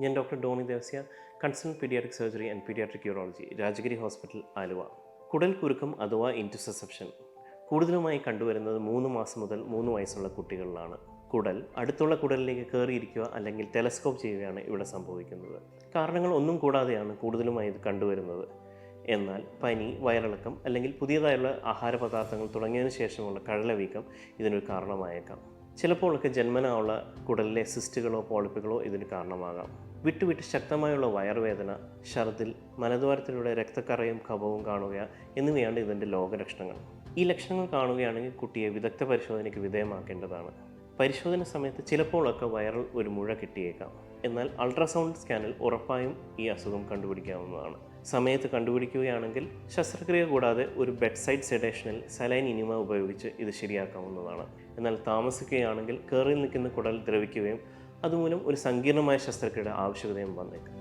ഞാൻ doctor Doni Devasya, consultant paediatric surgery and paediatric urology, Rajagiri hospital, Aluva. കുടൽ കുരുക്കം അഥവാ ഇൻറ്റുസെപ്ഷൻ കൂടുതലുമായി കണ്ടുവരുന്നത് 3 മാസം മുതൽ 3 വയസ്സുള്ള കുട്ടികളിലാണ്. കുടൽ അടുത്തുള്ള കുടലിലേക്ക് കയറിയിരിക്കുക അല്ലെങ്കിൽ ടെലസ്കോപ്പ് ചെയ്യുകയാണ് ഇവിടെ സംഭവിക്കുന്നത്. കാരണങ്ങൾ ഒന്നും കൂടാതെയാണ് കൂടുതലുമായി ഇത് കണ്ടുവരുന്നത്. എന്നാൽ പനി, വയറിളക്കം അല്ലെങ്കിൽ പുതിയതായുള്ള ആഹാര പദാർത്ഥങ്ങൾ തുടങ്ങിയതിനു ശേഷമുള്ള കഴലവീക്കം ഇതിനൊരു കാരണമായേക്കാം. ചിലപ്പോഴൊക്കെ ജന്മനാ ഉള്ള കുടലിലെ സിസ്റ്റുകളോ പോളിപ്പുകളോ ഇതിന് കാരണമാകാം. വിട്ടുവിട്ട് ശക്തമായുള്ള വയറുവേദന, ഛർദിൽ, മലദ്വാരത്തിലൂടെ രക്തക്കറയും കഫവും കാണുക എന്നിവയാണ് ഇതിൻ്റെ ലോകലക്ഷണങ്ങൾ. ഈ ലക്ഷണങ്ങൾ കാണുകയാണെങ്കിൽ കുട്ടിയെ വിദഗ്ധ പരിശോധനയ്ക്ക് വിധേയമാക്കേണ്ടതാണ്. പരിശോധന സമയത്ത് ചിലപ്പോഴൊക്കെ വയറിൽ ഒരു മുഴ കിട്ടിയേക്കാം. എന്നാൽ അൾട്രാസൗണ്ട് സ്കാനിൽ ഉറപ്പായും ഈ അസുഖം കണ്ടുപിടിക്കാവുന്നതാണ്. സമയത്ത് കണ്ടുപിടിക്കുകയാണെങ്കിൽ ശസ്ത്രക്രിയ കൂടാതെ ഒരു ബെഡ് സൈഡ് സെഡേഷനിൽ സലൈൻ ഇനിമ ഉപയോഗിച്ച് ഇത് ശരിയാക്കാവുന്നതാണ്. എന്നാൽ താമസിക്കുകയാണെങ്കിൽ കയറി നിൽക്കുന്ന കുടൽ ദ്രവിക്കുകയും അതുമൂലം ഒരു സങ്കീർണമായ ശസ്ത്രക്രിയയുടെ ആവശ്യകതയും വന്നേക്കാം.